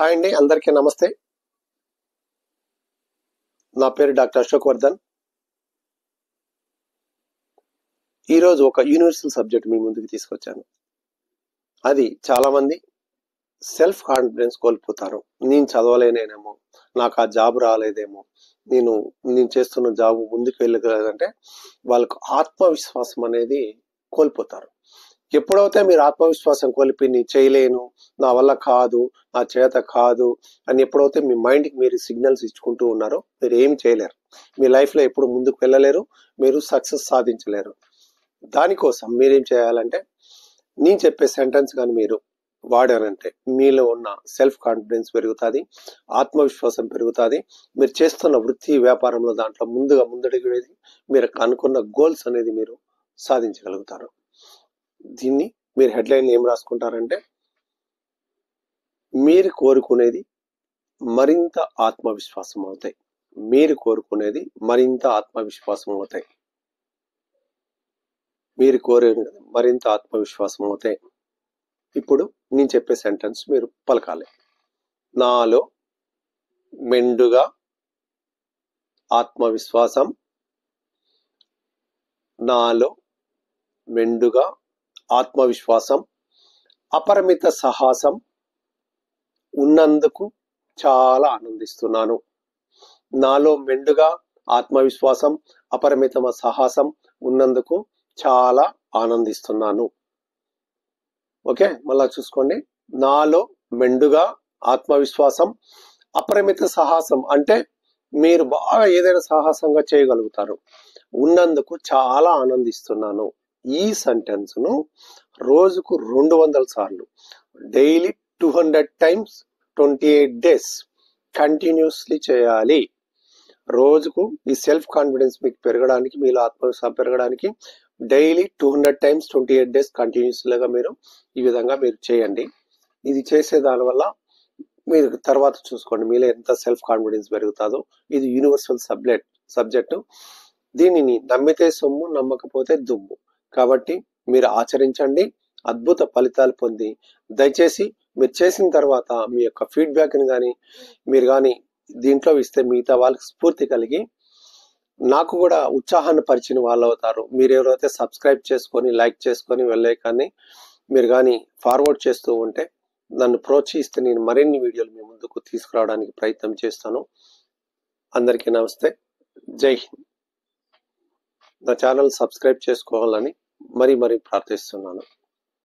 Hi అండి, అందరికీ నమస్తే. నా పేరు డాక్టర్ అశోక్ వర్ధన్. ఈరోజు ఒక యూనివర్సల్ సబ్జెక్ట్ మీ ముందుకు తీసుకొచ్చాను. అది చాలా మంది సెల్ఫ్ కాన్ఫిడెన్స్ కోల్పోతారు. నేను చదవలేనేమో, నాకు ఆ జాబ్ రాలేదేమో, నేను చేస్తున్న జాబ్ ముందుకు వెళ్ళగలదంటే వాళ్ళకు ఆత్మవిశ్వాసం అనేది కోల్పోతారు. ఎప్పుడైతే మీరు ఆత్మవిశ్వాసం కోల్పి నేను చేయలేను, నా వల్ల కాదు, నా చేత కాదు అని ఎప్పుడైతే మీ మైండ్కి మీరు సిగ్నల్స్ ఇచ్చుకుంటూ ఉన్నారో మీరు ఏం చేయలేరు. మీ లైఫ్లో ఎప్పుడు ముందుకు వెళ్ళలేరు, మీరు సక్సెస్ సాధించలేరు. దానికోసం మీరేం చేయాలంటే, నేను చెప్పే సెంటెన్స్ కానీ మీరు వాడారంటే మీలో ఉన్న సెల్ఫ్ కాన్ఫిడెన్స్ పెరుగుతుంది, ఆత్మవిశ్వాసం పెరుగుతుంది. మీరు చేస్తున్న వృత్తి వ్యాపారంలో దాంట్లో ముందడుగు వేసి మీరు అనుకున్న గోల్స్ అనేది మీరు సాధించగలుగుతారు. దీన్ని మీరు హెడ్లైన్ ఏం రాసుకుంటారంటే, మీరు కోరుకునేది మరింత ఆత్మవిశ్వాసం అవుతాయి. మీరు కోరుకునేది మరింత ఆత్మవిశ్వాసం అవుతాయి. మీరు కోరేది మరింత ఆత్మవిశ్వాసం అవుతాయి. ఇప్పుడు నేను చెప్పే సెంటెన్స్ మీరు పలకాలి. నాలో మెండుగా ఆత్మవిశ్వాసం, నాలో మెండుగా ఆత్మవిశ్వాసం, అపరిమిత సాహసం ఉన్నందుకు చాలా ఆనందిస్తున్నాను. నాలో మెండుగా ఆత్మవిశ్వాసం, అపరిమిత సాహసం ఉన్నందుకు చాలా ఆనందిస్తున్నాను. ఓకే, మళ్ళా చూసుకోండి. నాలో మెండుగా ఆత్మవిశ్వాసం, అపరిమిత సాహసం అంటే మీరు బాగా ఏదైనా సాహసంగా చేయగలుగుతారు. ఉన్నందుకు చాలా ఆనందిస్తున్నాను. ఈ సెంటెన్స్ ను రోజుకు 200 సార్లు, డైలీ 200 times 28 days కంటిన్యూస్లీ చేయాలి. రోజుకు ఈ సెల్ఫ్ కాన్ఫిడెన్స్ మీకు పెరగడానికి, మీలో ఆత్మవిశ్వాసం పెరగడానికి డైలీ 200 times 28 days కంటిన్యూస్లీగా మీరు ఈ విధంగా మీరు చేయండి. ఇది చేసే దానివల్ల మీరు తర్వాత చూసుకోండి మీలో ఎంత సెల్ఫ్ కాన్ఫిడెన్స్ పెరుగుతుందో. ఇది యూనివర్సల్ సబ్జెక్టు. దీనిని నమ్మితే సొమ్ము, నమ్మకపోతే దుమ్ము. కాబట్టి మీరు ఆచరించండి, అద్భుత ఫలితాలు పొంది దయచేసి మీరు చేసిన తర్వాత మీ యొక్క ఫీడ్బ్యాక్ని కానీ మీరు కానీ దీంట్లో ఇస్తే మిగతా వాళ్ళకి స్ఫూర్తి కలిగి నాకు కూడా ఉత్సాహాన్ని పరిచిన వాళ్ళు అవుతారు. మీరు ఎవరైతే సబ్స్క్రైబ్ చేసుకొని లైక్ చేసుకొని వెళ్ళే కానీ మీరు కానీ ఫార్వర్డ్ చేస్తూ ఉంటే నన్ను ప్రోత్సహిస్తే నేను మరిన్ని వీడియోలు మీ ముందుకు తీసుకురావడానికి ప్రయత్నం చేస్తాను. అందరికీ నమస్తే, జై హింద్. నా ఛానల్ సబ్స్క్రైబ్ చేసుకోవాలని మరీ ప్రార్థిస్తున్నాను.